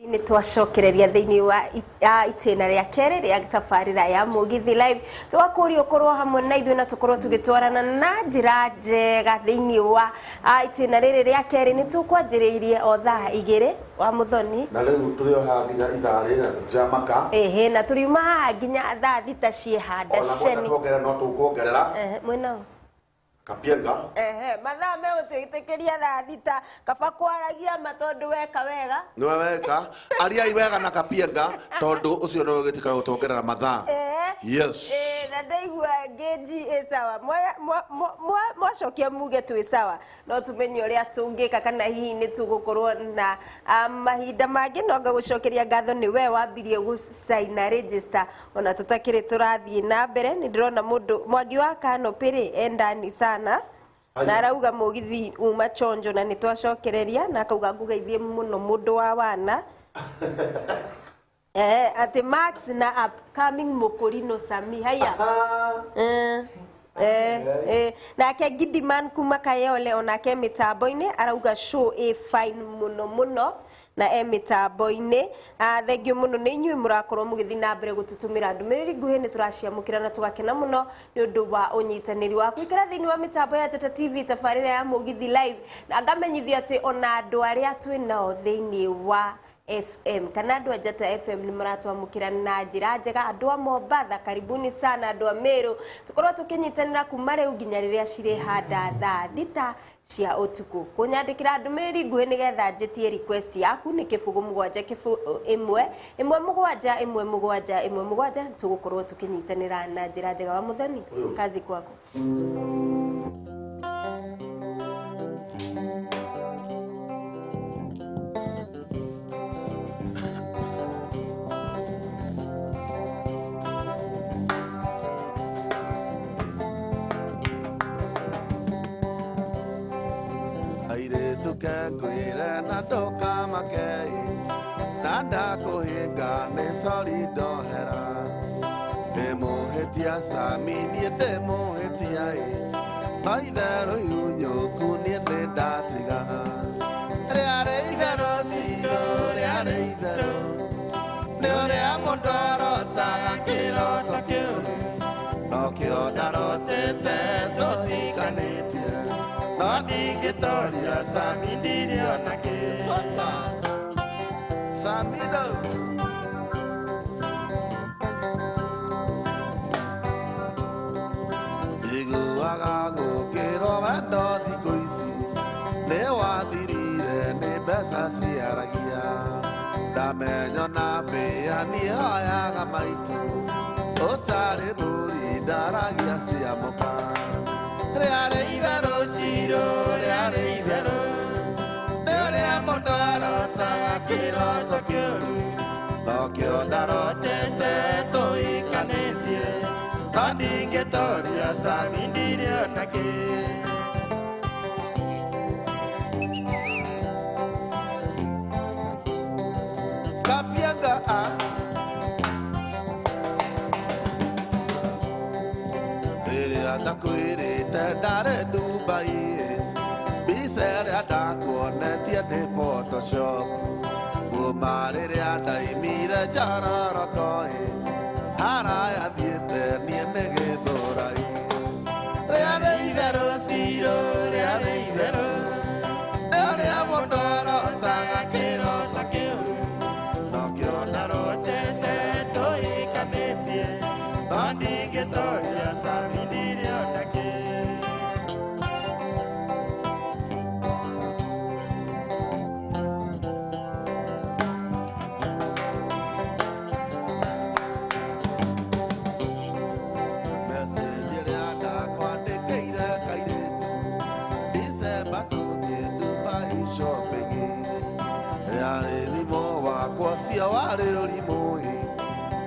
Ni twacokereria thiini wa itena ria kere ria tafarira ya Mugithi Live twakurio korwo hamwe na ithuĩ na tukorwo tugitwarana na njira njega thiini wa itena riri ria kere ni tukwanjiriirie o thaa 2 wa muthoni na riu turi o haha nginya ithaa rĩrĩ na tutiramaka na turiuma haha nginya thaa 6 cie handa ceni no tukuongerera mwena Kapienga mathaa me utwitikiria thaa 6 kaba kwaragia matondu weka wega niwe weka aria wega na Kapienga tondu ucio no gitikara gutongerera mathaa yes na ndaigua geji sawa mwacokia muge twi sawa no tumenye uria tungika kana hihi ni tugukorwo na mahinda mangi no ngagucokeria ngatho ni we wambirie gusaina register ona tutakiri turathie na mbere ni ndirona mundu Mwangi wa Canopy endani sana na arauga Mugithi uma chonjo na nitwacokereria na akauga ngugeithie muno mundu wa wana ati Max na upcoming Mokorino Sami haya nake Gideman kuma Kayole onake mitambo-ini arauga show fine muno na mitambo-ini thengio muno ni inyuĩ murakorwo mugithi na mbere gututumira ndumiriri nguhi ni turaciamukira na tugakena muno ni undu wa unyitaniri wa kuikara thiini wa mitambo ya Teta TV tafarira ya Mugithi Live na ngamenyithia ati ona andu aria twinao thiini wa FM kana andu Njata FM ni muratwamukira na njira njega andu a Mombatha karibuni sana andu a Meru tukorwo tukinyitanira kuma riu nginya riria ciri handa thaa 6 cia utuku kunyandikira ndumiriri nguhi nigetha njetie request yaku ni kibugu 7 tugukorwo tukinyitanira na njira njega wa muthoni kazi kwako Kwira na doka makei nanda kuhinga ni sori dohera demohetia sami ni demohetia no itharu yunyuku ni ndatiga riare itharu siro riare itharu ni uria mundoro taga kiroto no kiondarotete tohikanitie Nadi Getoria Samidiria Nake Samido Igu Agago Kero Vando di Coisi Newa Dirire Nebesa Siaragia Damenyo Nabea Nihaya Gamaitu Otare Buri Daragia Siamoka Reare idaro shiro, reare idaro Neore amondaro taga kiro tokyoru Tokyo daro tete toi kanetie Tani getoria samindirio nake Kapienga Nakuirite dare Dubai Bisere adakuonetie de Photoshop Bumarire adaimire jararokoi Haraya thiete nienege dorai Reare idero siro, reare idero Neore amondoro taga kiro takiuru Nokio naro tete toi kanetie Nani getoria samidirio nake Message ada kwande kaira kaire Ise batu die Dubai shopping Yare limo wa kwasia ware limo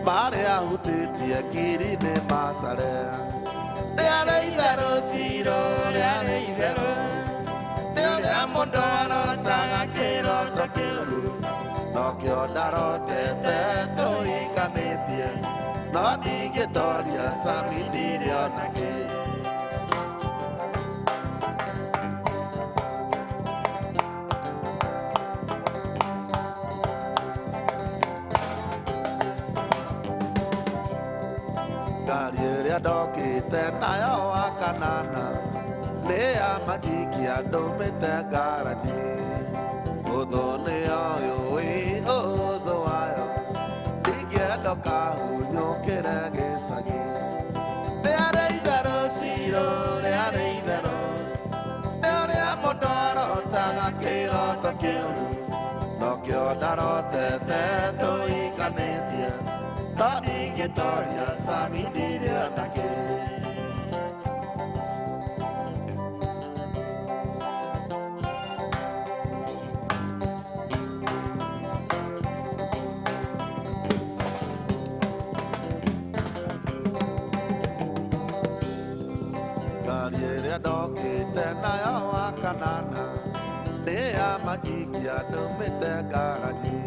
Mare ahutitie kiri ne matare Reare idaro siro, reare idaro Neore amondoro taga kiro tokiru Nokio daro tete toi kanetie Nodi getoria samidirio nake Karieria dokite na yo akanana Nea majikia domete garati Odo ne ayo odo ayo Digia doka hunyo kerege sagi Nea reidaro siro nea reidaro Nea modoro taga kiro tokiru Nokyo daro tete to ikanetia Tadi getoria sami diria nake Karieria dokite na yo akanana Nea majikia dumite garaji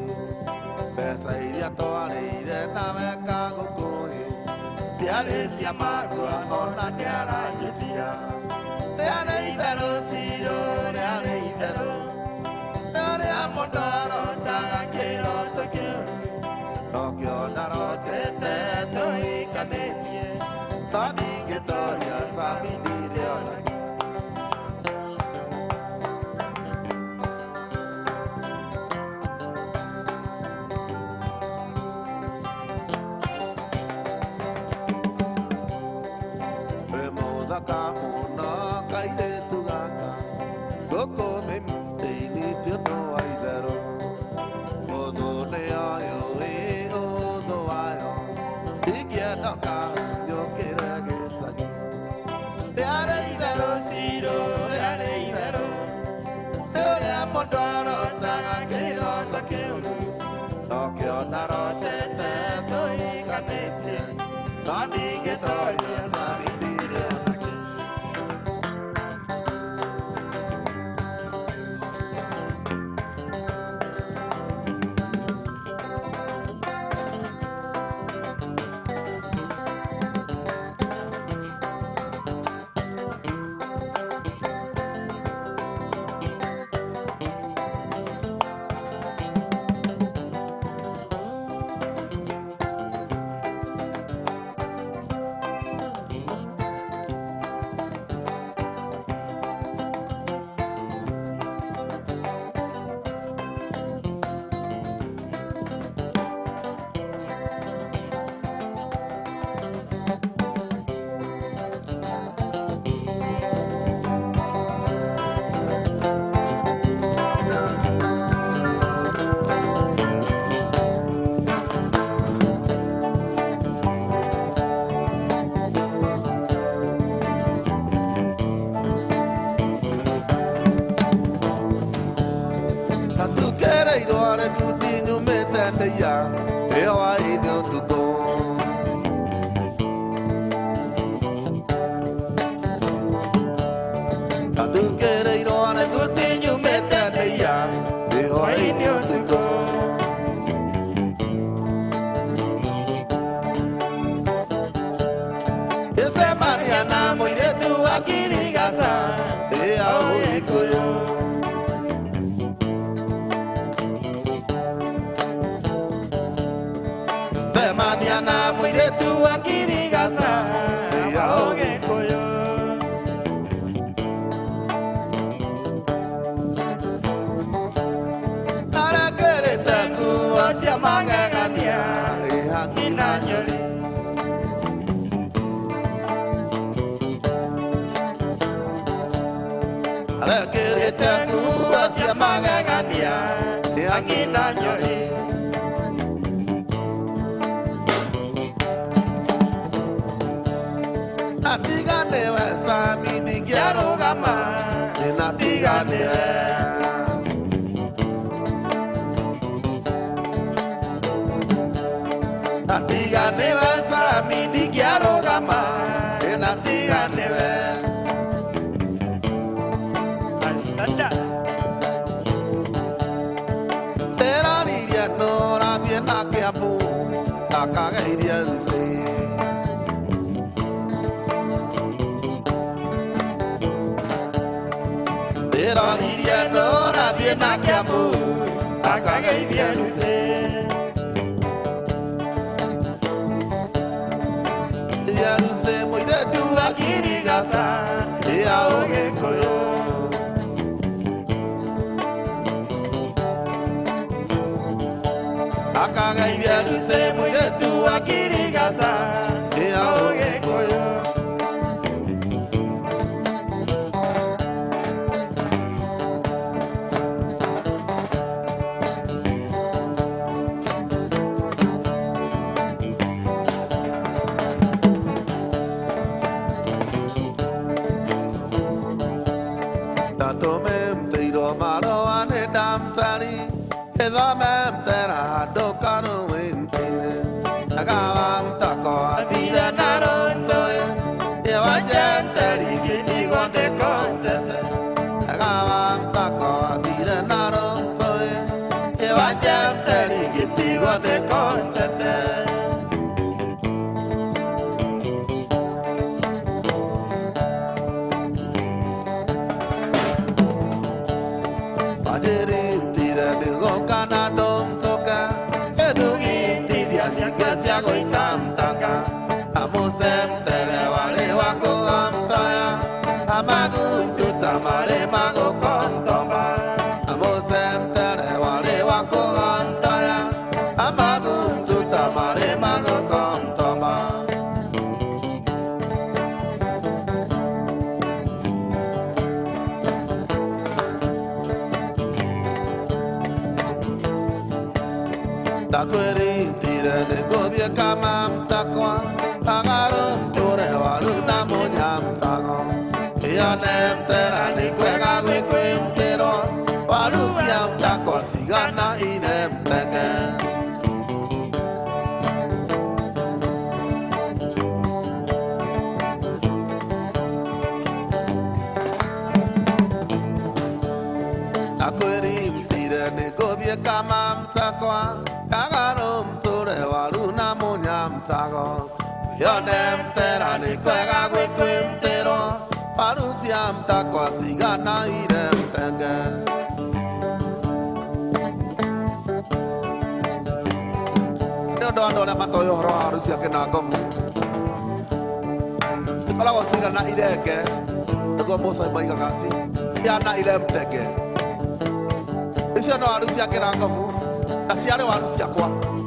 Pesa iria toareire na weka gukui Ciarĩ cia marua ona nĩaranjĩtia Nĩarĩ itherũ ciro nĩarĩ itherũ Nĩarĩa mũndũ arotaga kĩroto kĩu Nokĩo ndarotete tũhikanĩtie No ndingĩtoria Sami ndirĩ ona Kamuno kairetu gaka Goko mimteini tino aidero Odo ne ayo odo ayo Igia doka hunyo kirage sagi Neare idero siro neare idero Neare amodoro taga kiro takiuru Nokyo naro tete toi kanetie Nani getoria sami dire Semaniana muire tu akiri gasa ya oge koyo Nara kere taku asia mangagania e hakina nyori Nara kere taku asia mangagania e hakina nyori Natigane wa Sami di Giaro Gama Natigane Natigane wa Sami di Giaro Gama Natigane Asanda Tera diria no Radia Nakiapu Takaga iria Ruse Tera diria no Radia Nakiapu Takaga iria Ruse Akagaithia Lucy mũirĩtu wa Girigaca ya Ũgĩkũyũ. Datomemteiro maroa ne damtari edamemtera dokano wintine agawam tako avida narontoe ewajenteri gitigo de kontete agawam tako avida narontoe ewajenteri gitigo de kontete. Kamam takwa agarum tore waru namonyam tago yanem terani kwega kwentero waru siam takwa sigana inem tege akwerim tirene gobye kamam takwa agarum tore waru Tago, yonem terani kwega kwentero, parusiam takwa sigana idem tenge. Ndo na matoyo horo harusia kena govu. Sikala wa sigana ideke, ndo mosa maiga kasi, yana idem tenge. Isi ndo harusia kena govu, na siare harusia kwa.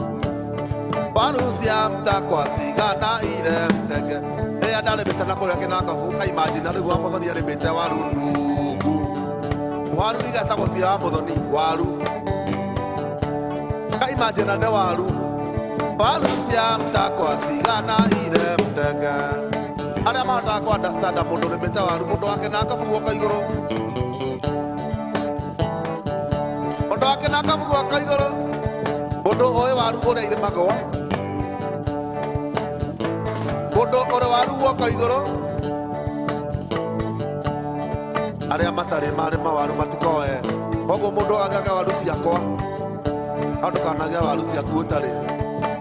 Parusiam takwa sigana idem tenge. Eya dale betana kole kena kafu ka imagine ndo ambo ni ale beta waru ndugu. Waru iga takwa sia ambo ni waru. Ka imagine ndo waru. Parusiam takwa sigana idem tenge. Ana mata ko understand ambo ndo beta waru ndo akena kafu ka igoro. Ndo akena kafu ka igoro. Ndo oe waru ore ire mago. Bodo ore waru woka igoro aria matare mare mawaru matikoe ogo mundo agaga waru ciakwa andu kanaga waru ciaku utare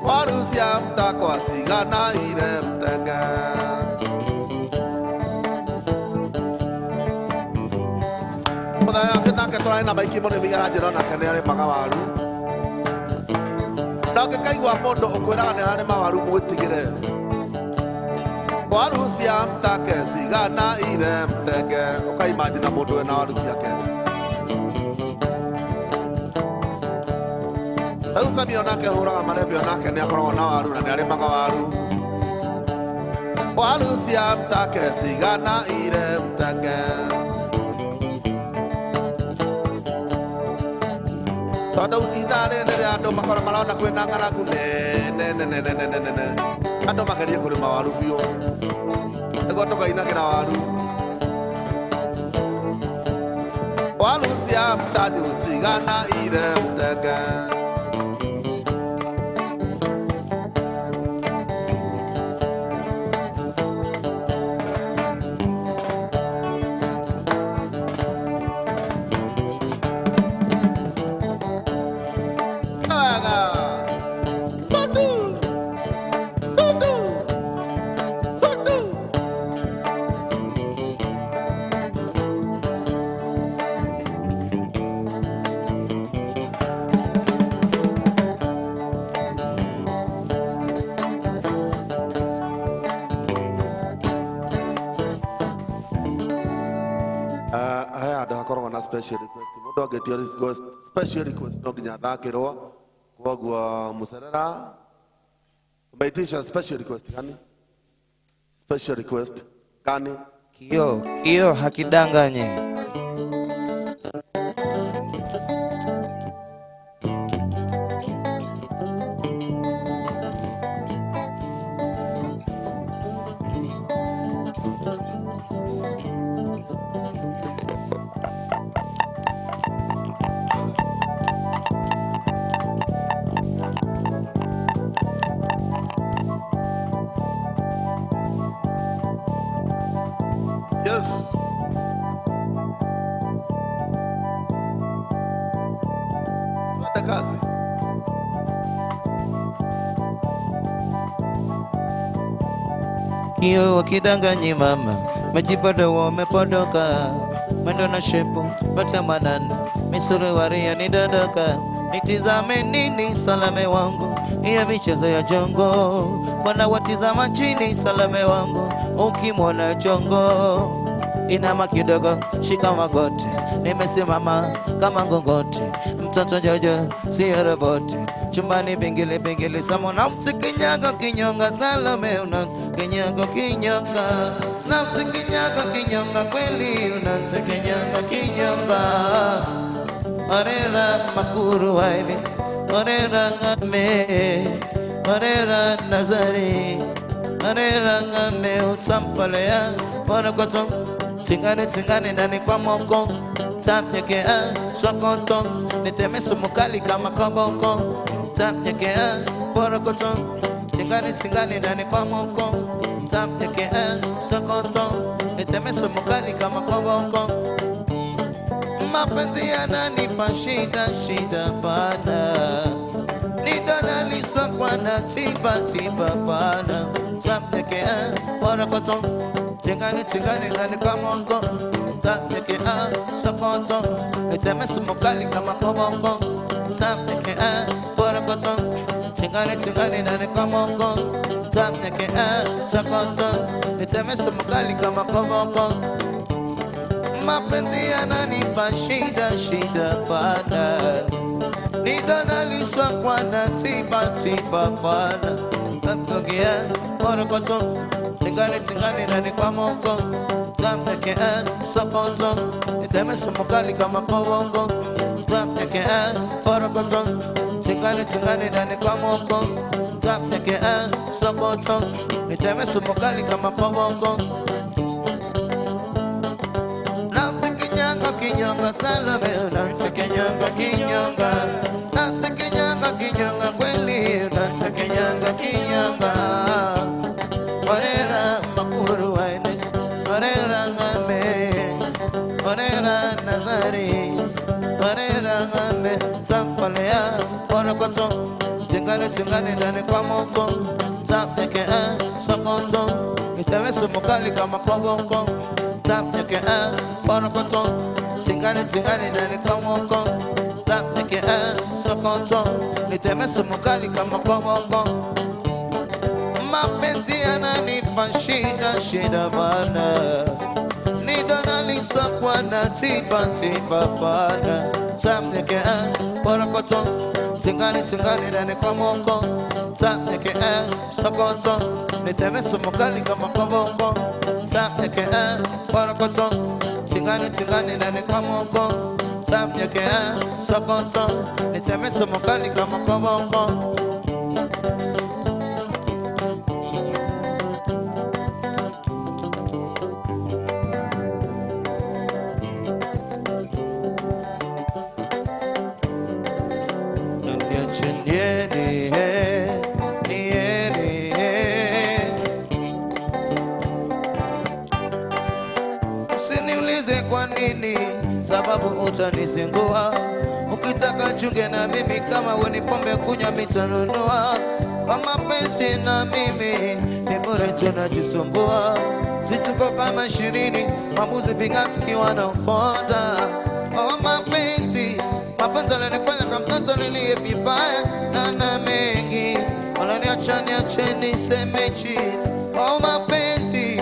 waru cia mtakwa sigana ire mtenge Mudaya kitake trai na maiki mone migara jira na kenere maga waru Nake kaigwa mundo ukwiraga ne hane mawaru mwitigire Waru cia mtake sigana ire mtenge ukaimagine mundu na waru ciake Usabi onake huraga marebi onake ni akoragwo na waru na ni arimaga waru Waru cia mtake sigana ire mtenge Tondu ithare ni andu makora marona kwina ng'aragu ne andu magerie kurima waru biu ego tukainagira waru waru cia mtani usigana ire mtenge special request mundo agetio request special request no nginya thakirwo Wagwa Muserera. Umeitisha special request gani? Special request gani? Kio hakidanganye. Yes. Tuende kazi. Kio wakidanganyi mama, majipodo wamepodoka, mwendo na shepu pata manana, misuri waria ni dodoka. Nitizame nini salame wangu, iya michezo ya jongo, wana watizama chini salame wangu, ukimwona jongo inama kidogo, shika magoti, nimesimama kama ngongote, mtoto Jojo siyo roboti, chumbani bingili bingili, samo na mtikinyago kinyonga, Salome una kinyago kinyonga, na mtikinyago kinyonga, kweli una mtikinyago kinyonga. Orera makuru waili, orera ngame, orera nazari, orera ngame utampalea, wanakoto tingane tingane ndani kwa moko, tapnyekea sokoto, niteme sumukali kama koboko, tapnyekea wanakoto tingane tingane ndani kwa moko, tapnyekea sokoto, niteme sumukali kama koboko. Mapenzi yananipa shida shida pana, nidonaliswa kwa na tiba tiba pana, tapnyekea wanakoto tingani tingani ndani kwa mongo, tapnyekea sokoto, niteme sumukali kama koboko, tapnyekea wanakoto tingani tingani ndani kwa mongo, tapnyekea sokoto, niteme sumukali kama koboko. Mapenzi yananipa shida shida pana, nidonaliswa kwa na tiba tiba pana, tapnyekea wanakoto tingani tingani ndani kwa mongo, tapnyekea sokoto, niteme sumukali kama koboko, tapnyekea wanakoto tingani tingani ndani kwa mongo, tapnyekea sokoto, niteme sumukali kama koboko. Kinyonga Salome, dansa kinyonga kinyonga, dansa kinyonga kinyonga, kweli dansa kinyonga kinyonga. Orera makuru waine, orera ngame, orera nazari, orera ngame sampalea, wanakoto tingane tingane ndani kwa moko, tapnyekea sokoto, niteme sumukali kama koboko, tapnyekea wanakoto tingani tingani ndani kwa moko, tapnyekea sokoto, niteme sumukali kama koboko. Mapenzi yananipa shida shida bana, nidonaliswa kwa na tiba tiba bana, tapnyekea wanakoto tingani tingani ndani kwa moko, tapnyekea sokoto, niteme sumukali kama koboko, tapnyekea wanakoto tingani tingani ndani kwa moko, tapnyekea sokoto, niteme sumukali kama koboko. Usiniulize kwa nini, sababu utanizingua. Ukitaka chunge na mimi, kama weni pombe kunywa mitanunua. Kwa mapenzi na mimi ni bure tunajisumbua. Situko kama 20 mabuzi vingaski wanaofonda. Kwa mapenzi alinifanya kama mtoto nilie vibaya na mengi. Wananiacha niache niseme chini. Oh mapenzi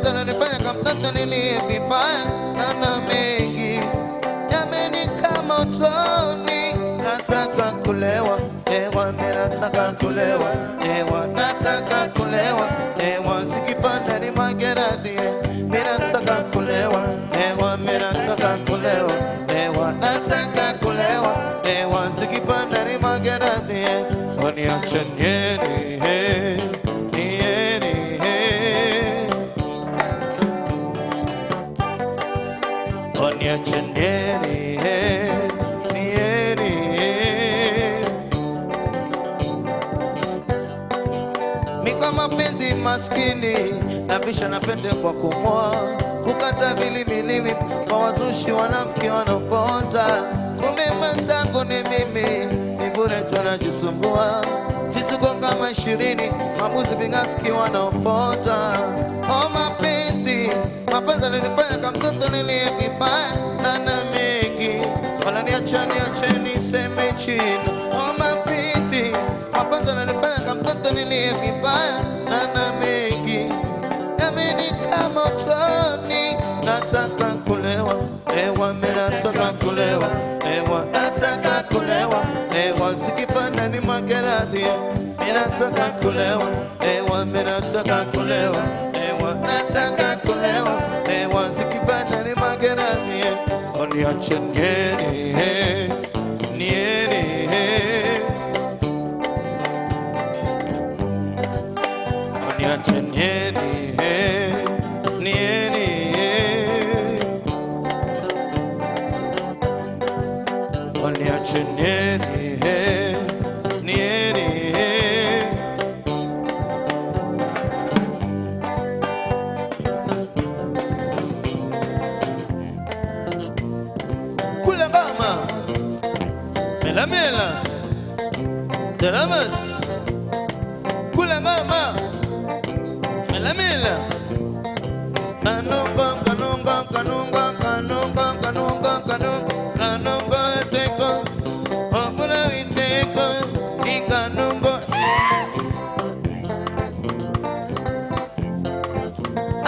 alinifanya kama mtoto nilie vibaya na mengi. Yamenika motoni, nataka nataka kulewa, ewa mimi nataka kulewa, ewa nataka kulewa, ewa sikipanda ni mageradhi, mimi nataka kulewa, ewa mimi nataka kulewa, ewa nataka kulewa, ewa sikipanda ni mageradhi, oniache nieni oniache nieni Mika mapenzi maskini navisha na pete kwa kumoa, kukata vilimilimi kwa wazushi wanafiki wanaponda, kumbe mwenzangu ni mimi, ni bure tunajisumbua, situko kama 20 mabuzi vingaski wanaponda. Oh mapenzi alinifanya kama mtoto nilie vibaya na mengi, wala niacheni seme chini. Oh mapenzi alinifanya kama mtoto nilie vibaya na mengi, yameni kama utoni. Nataka kulewa, ewa mimi nataka kulewa, ewa nataka kulewa, ewa sikipanda ni mageradhi, mimi nataka kulewa, ewa mimi nataka kulewa, ewa nataka kulewa, ewa sikipanda ni mageradhi, oniache nieni oniache nieni oniache nieni kula ngama mela Deramas kula ngama mela kanunga teko okura iteko ikanungo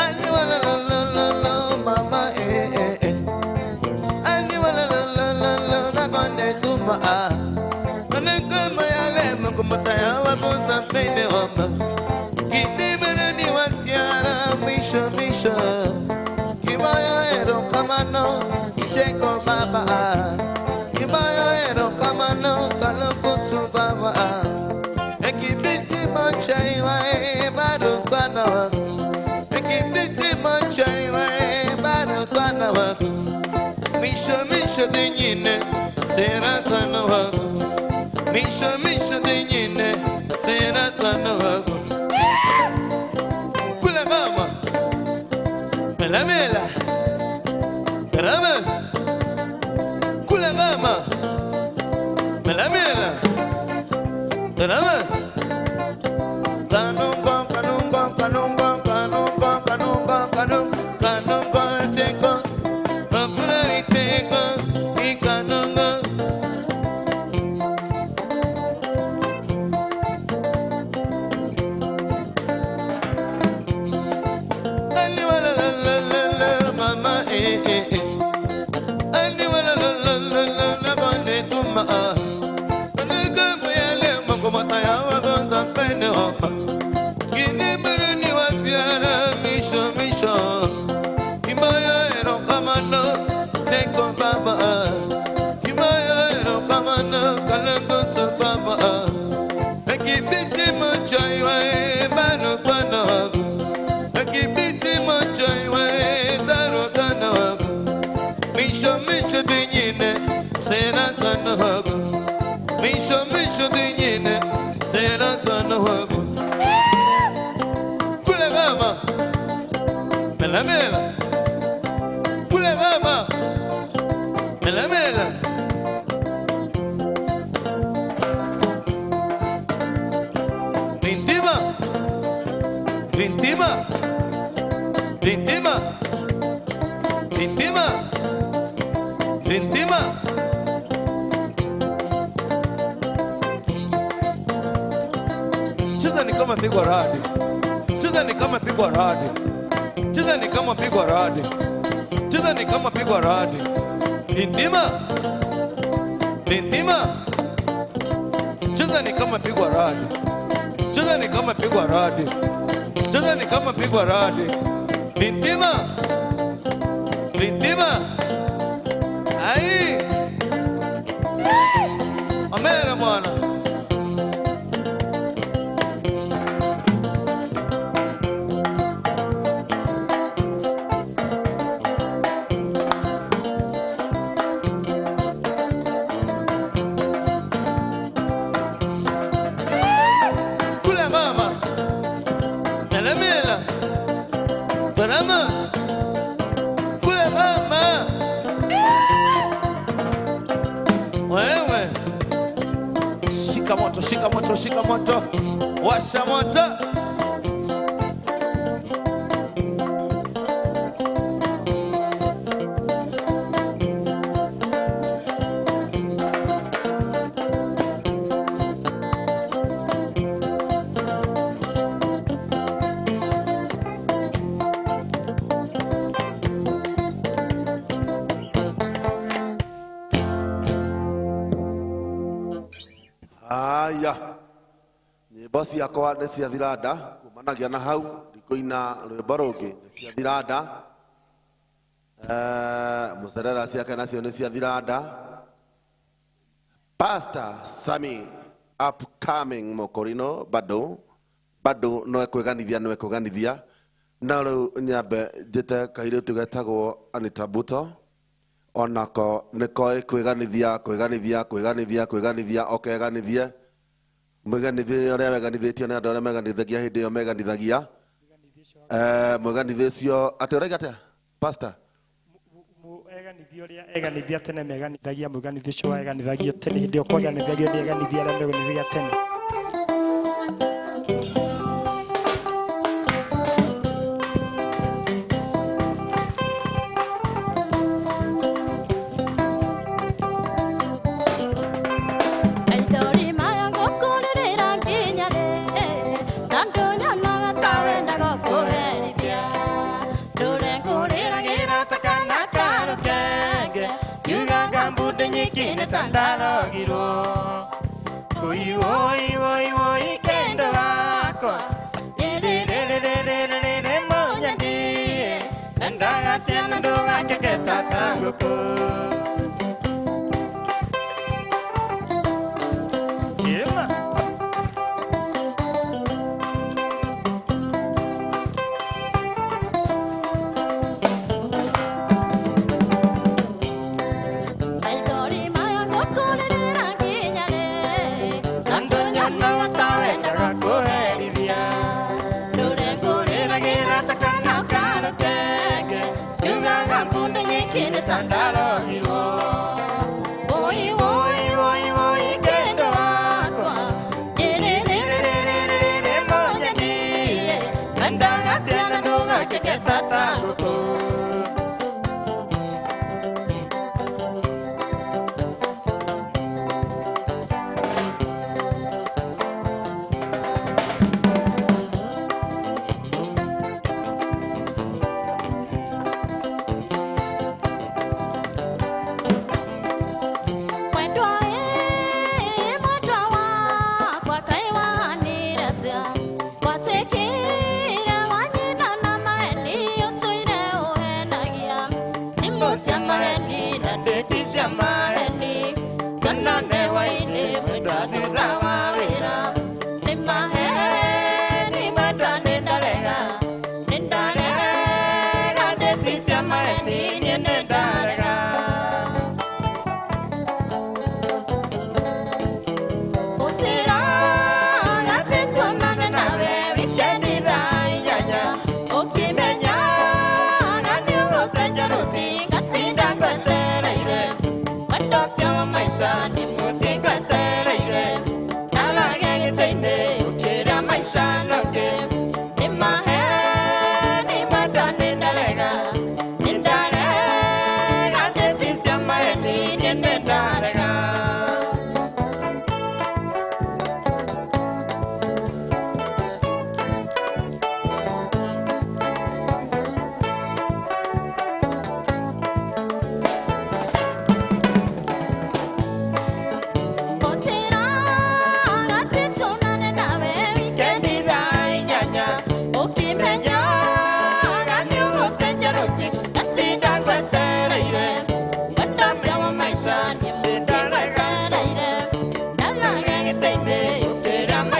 ani wala la mama ani wala la na konde tuma kanunga yale mkumtaya wa bunta pende homa kidibere ni watiara misha kibaya ero kamano iteko baba kibaya ero kamano kalokutu baba ekibiti manchaiwa bado kwana wako ekibiti manchaiwa bado kwana wako misha dinyine sera kwana wako misha dinyine sera kwana wako kula mama mela Deramas kula mama mela Deramas kanunga teko okura iteko ikanunga ani wala la mama ani wala la na konde tuma ani kama yale makomata ya wagonga pende homa gine barani watiara misho kibaya ero kamano teko baba kibaya ero kamano kalengo tu baba ekibiti mochaiwa bano kwana ekibiti mochaiwa daro kana wako misho dinyine sera kana wako misho dinyine sera kana wako kule mama mela kule mama mela Vintima cheza ni kama pigwa radi, cheza ni kama pigwa radi, cheza ni kama pigwa radi, cheza ni kama pigwa radi. Vintima Cheza ni kama pigwa radi. Cheza ni kama pigwa radi. Cheza ni kama pigwa radi. Vintima. Vintima. Ai. Amera mwana. Kule mama. Nalemela. Vamos. Kule mama. Wewe. Shika moto, shika moto, shika moto. Washa moto. Aya. Nyĩmbo ciakwa nĩ ciathira nda kumanagia na hau ndikũina rwĩmbo rũngĩ nĩ ciathira nda. Mũcerera ciake nacio nĩ ciathira nda. Pastor Sami upcoming Mokorino bado no ekwĩganithia na rĩu nyambe njĩte kairĩtu getagwo Anita Buto onako nĩkoĩ kwĩganithia okeganithie mwĩganithie ũrĩa weganithĩtio nĩ andũ arĩa meganithagia hĩndĩ ĩyo meganithagia mwĩganithie ũcio atĩ ũraiga atĩa pastor eganithia ũrĩa eganithia tene meganithagia mwĩganithie ũcio waeganithagio tene hĩndĩ ĩyo kweganithagio nĩ eganithia arĩa meganithagia tene.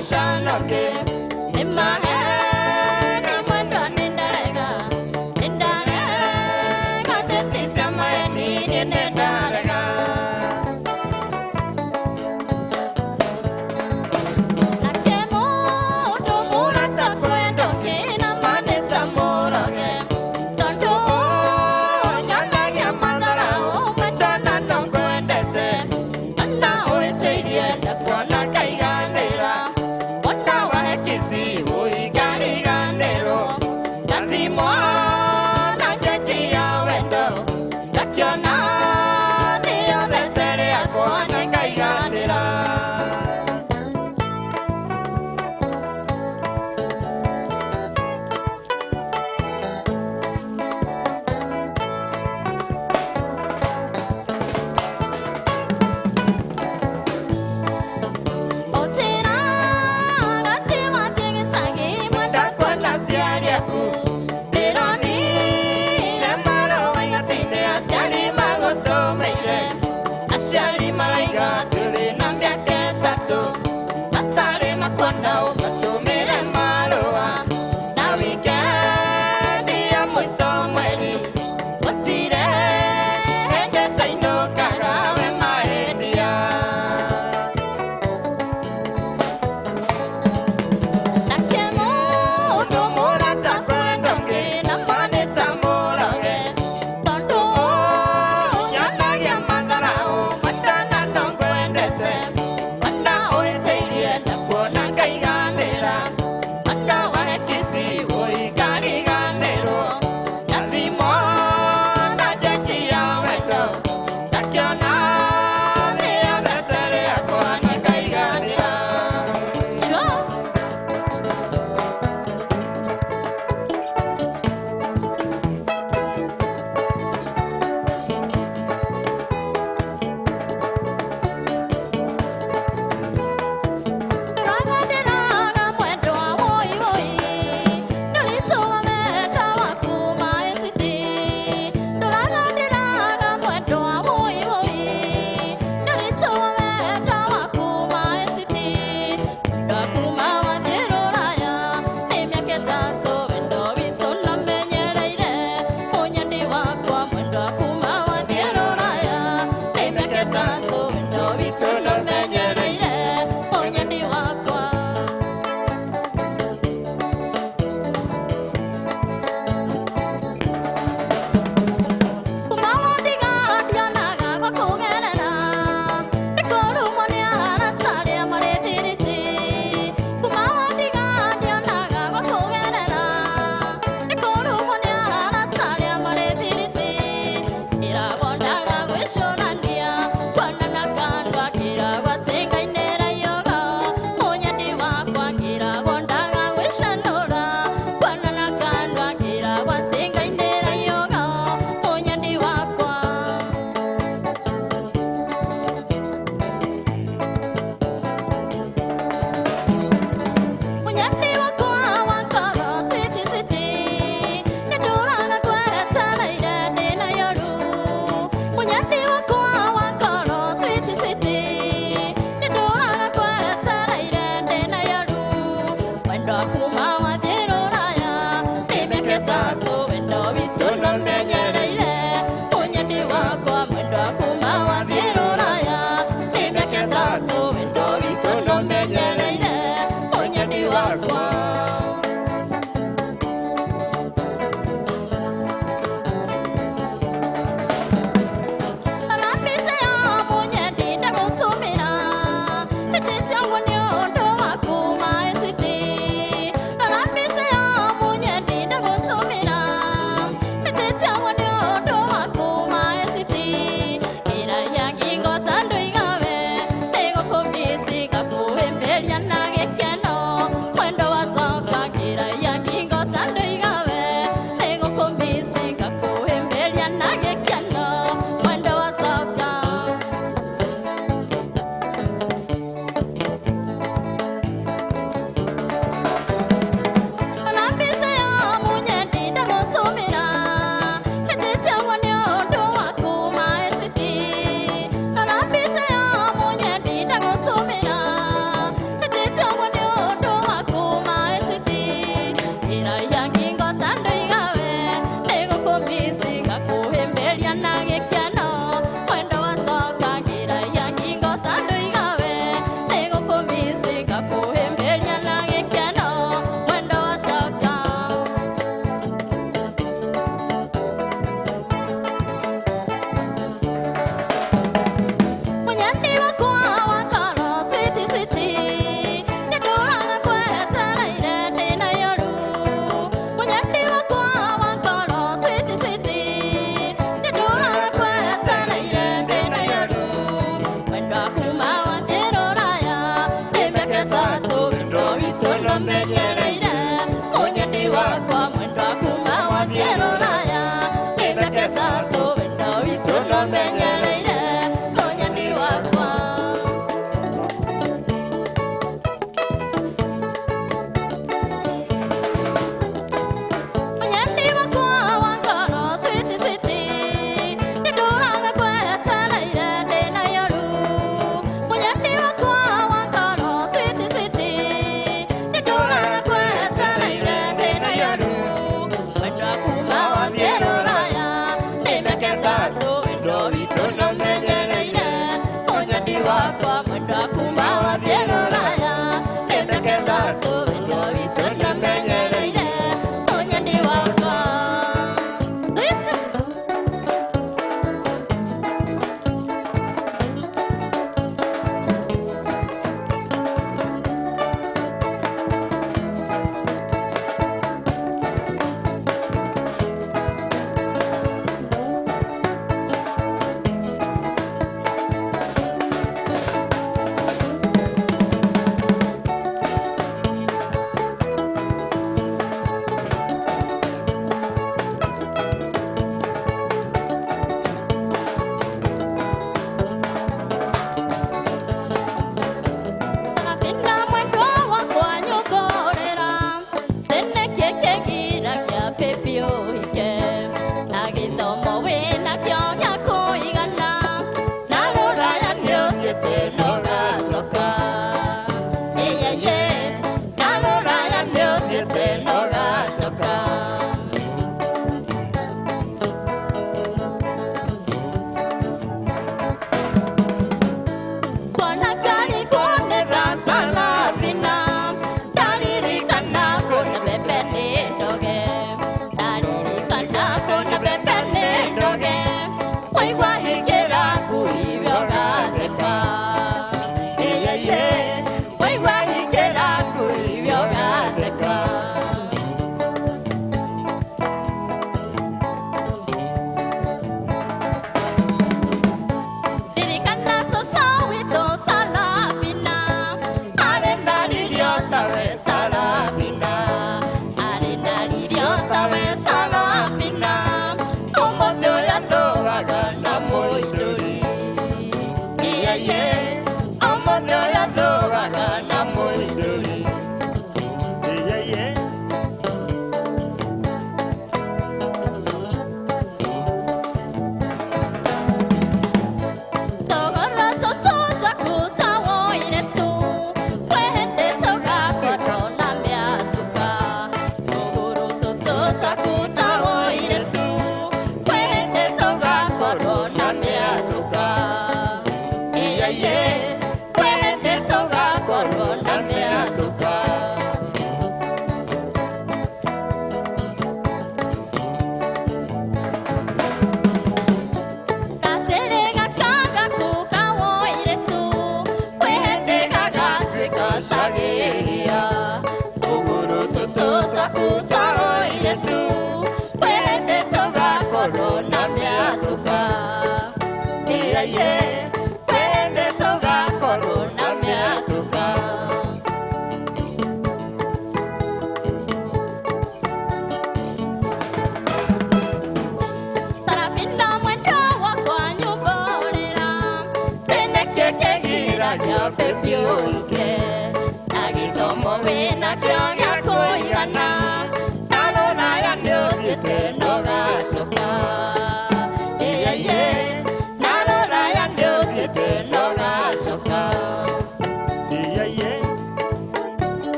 Hãy subscribe cho kênh Ghiền Mì Gõ để không bỏ lỡ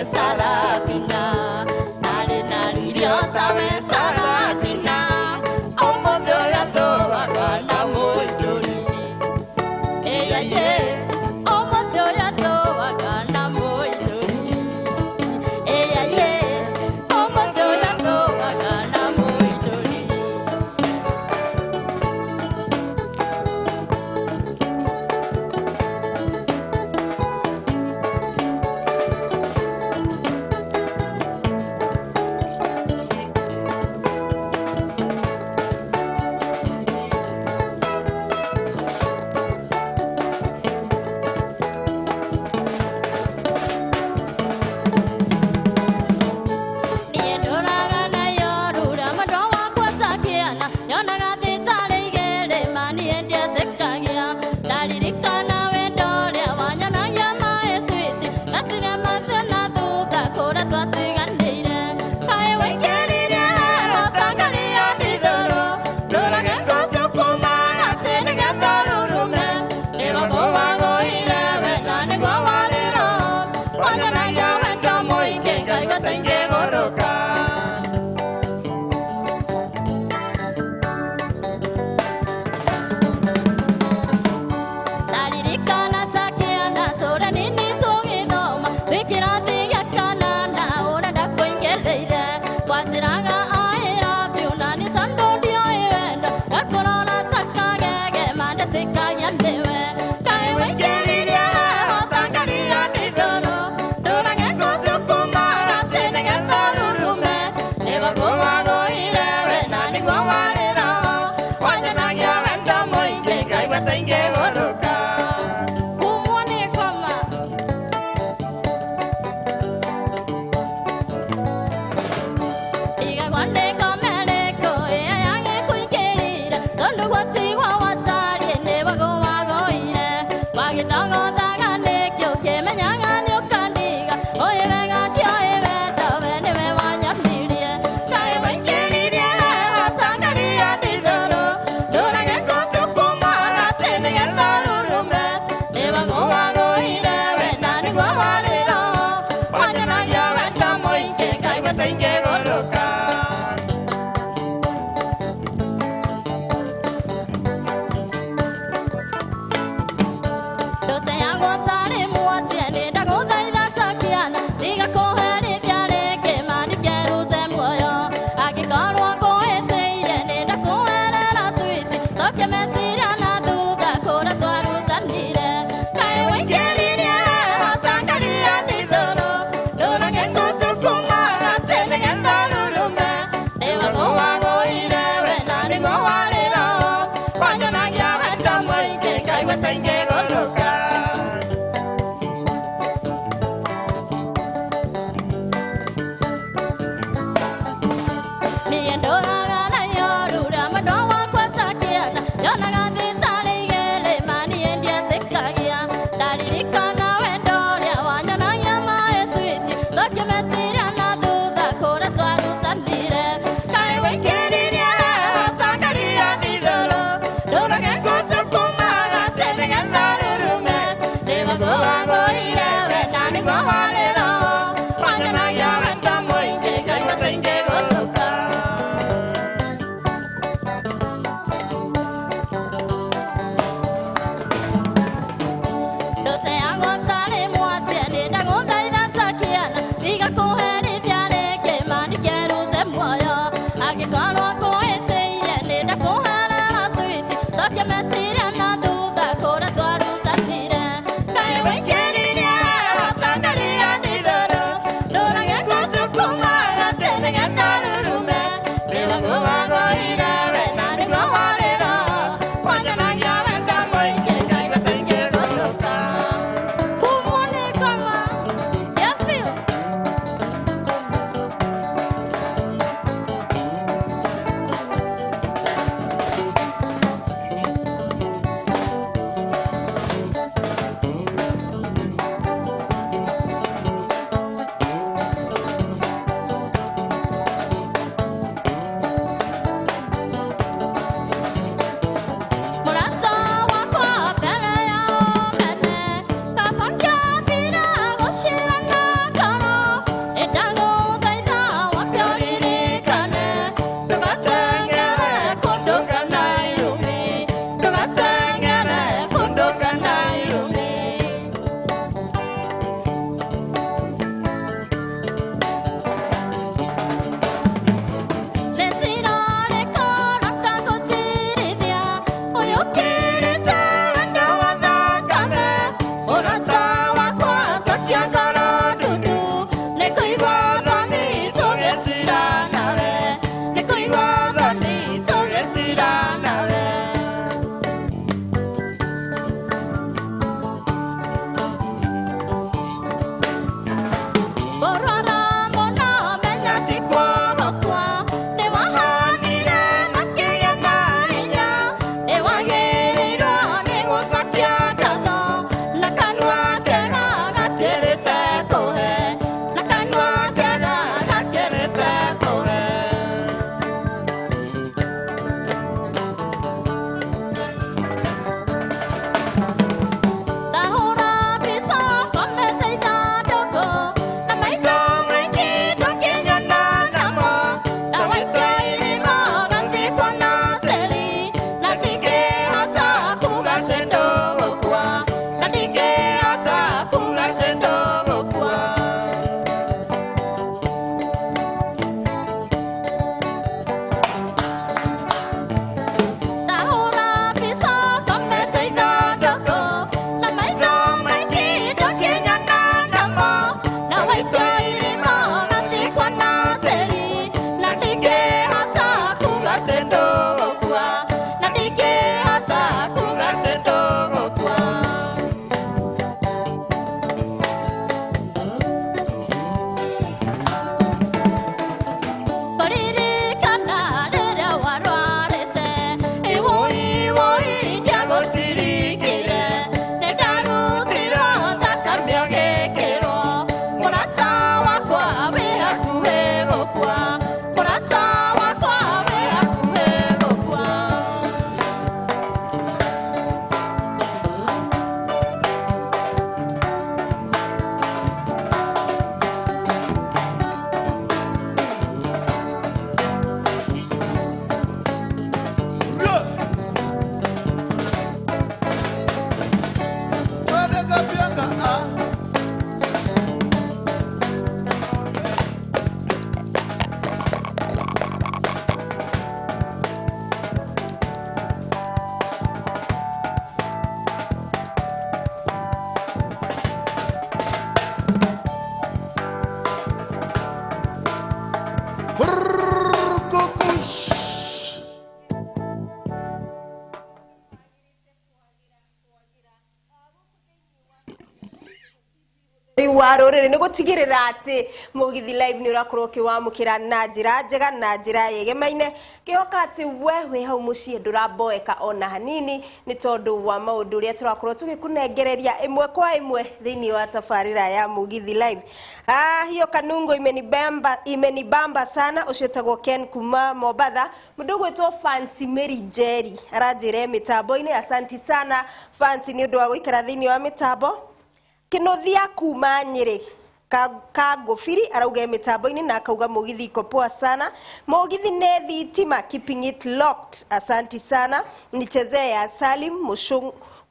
Salafina, taingĩgũrũka. Ndaririkana ta kĩana tũrĩa nini tũgĩthoma wĩ kĩrathi gĩa kanana ũrĩa ndakũingĩrĩire wanjĩraga I love you na niĩ tondũ ndioĩ wendo ngakũrora ta kagege mandĩtĩkagia ndĩwe kaĩ wĩingĩririe heho tangania ndithũrũ ndũrage ngũcukuma atĩ nĩgetha rurume nĩwagũwagũire we na nĩguo warĩra ho wanyonagia wendo mũingĩ ngaigua ta ingĩgũrũka. Kumwo nĩ ngoma igagwa nĩ ngoma ĩrĩkũ ĩyo yagĩkũingĩrire tondũ gwatigwo watariĩ nĩwagũwagũire wagĩthogothaga nĩkĩo ũkĩmenyaga nĩũkandiga ũyũ wega ndioĩ wendo we nĩwe wanyonirie kaĩ waingĩririe heho tangania ndithũrũ ndũrage ngũcukuma atĩ nĩgetha rurume nĩwagũwagũire we na nĩguo warĩra ho wanyonagia wendo mũingĩ ngaigua ta ingĩgũrũka. Ndũteagwo tarĩ mwatie nĩ ndagũthaitha ta kĩana ndigakũherithia rĩngĩ mandĩkerute muoyo angĩkorwo ngũhĩtĩire nĩ ndakũherera switi cokia meciria na thutha kũrĩa twarutanire kaĩ waingĩririe heho tangania ndithũrũ ndũrage ngũcukuma atĩ nĩgetha rurume nĩwagũwagũire we na nĩguo warĩra ho wanyonagia wendo mũingĩ ngaigua ta ingĩgũrũka. Niĩ ndũraga nayo rũrĩa mwendwa wakwa ta kĩana nyonaga thitarĩ igĩrĩ maniĩ ndietĩkagia ndaririkana wendo ũrĩa wanyonagia maĩ switi cokia meciria na thutha kũrĩa twarutanire kaĩ waingĩririe heho tangania ndithũrũ ndũrage ngũcukuma atĩ nĩgetha rurume nĩwagũwagũire we na nĩguo warĩra ho wanyonagia wendo mũingĩ ngaigua ta ingĩgũrũka. Ndũteagwo tarĩ mwatie nĩ ndagũthaitha ta kĩana ndigakũhe riu wa ruriri ni gutigirira ati Mugithi Live ni urakorwo kiwamukira na njira njega na njira yegemaine kioka ati wewe hau mucie nduraboeka ona hanini ni tondu wa maundu uria turakorwo tugikunengereria imwe kwa imwe thiini wa tafarira ya Mugithi Live. Hiyo kanungo imenibamba sana. Ucio tagwo Ken kuma Mombasa, mundu gwitwo Fancy Mary Jerry aranjire mitambo-ini. Asanti sana Fancy ni undu wa guikara thiini wa mitambo. Kinothia kuma Nyeri ka ngofiri arauga mitambo-ini na akauga Mugithi iko poa sana. Mugithi ne thitima, keeping it locked. Asanti sana. Nichezee ya Salim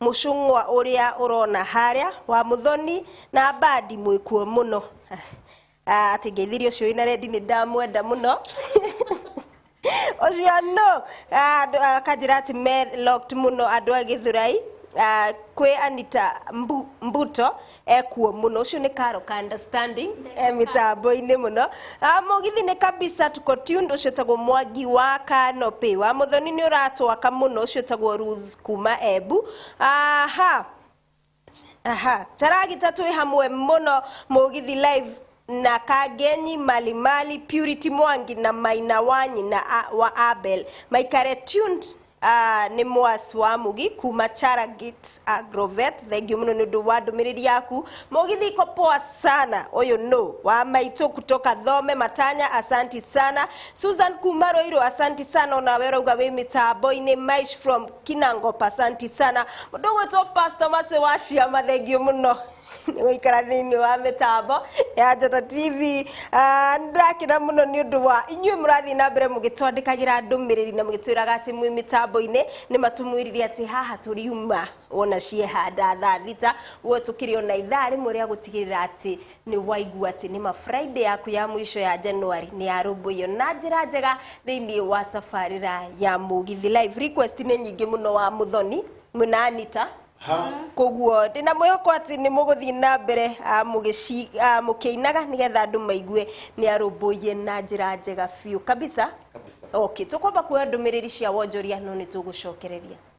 Mushungwa uria urona haria wa Muthoni na Badi mwikuo muno. Ati ngeithirio cio ina rendi ni ndamwenda muno. Ocio no kajira ati me locked muno andu a Githurai. Kwe Anita Mbuto ekuo muno. Ucio ni karo ka understanding mitambo-ini muno. Mugithi ni kabisa tuko tuned. Ucio tagwo Mwangi wa Kanopi wa Muthoni ni uratwaka muno. Ucio tagwo Ruth kuma Embu. Charagita twi hamwe muno Mugithi Live na Kagenyi Malimali Purity Mwangi na Maina Wanyi na wa Abel maikare tuned. Ni mwasi wa Mugi kuma Charagit Agrovet. Thank you muno ni undu wa ndumiriri yaku. Mugithi iko poa sana. Oyo no wa maito kutoka Thome Matanya. Asanti sana. Susan kuma Roiro asanti sana. Ona wera uga we mitambo-ini. Maish from Kinangop asanti sana. Mundu gwitwo Pastor Mase wa Ciama. Thank you muno guikara thiini wa mitambo ya Njata TV. Ndakira muno ni undu wa inyue murathi na mbere mugitwandikagira ndumiriri na mugitwiraga ati mwi mitambo-ini ni matumwiririe ati haha turiuma wona ciehanda thaa thita wo tukirio na ithari muria gutigirira ati ni waigua ati ni ma Friday yaku ya mwisho ya January ni arumbuyo na njira njega thiini wa tafarira ya Mugithi Live. Request ni nyingi muno wa Muthoni muna Anita koguo ndina mwihoko ati ni muguthi na mbere mukiinaga nigetha andu maigue ni arumbuye na njira njega fiu kabisa. Okay, tukwamba kuoya ndumiriri cia wonjoria no ni tugucokereria.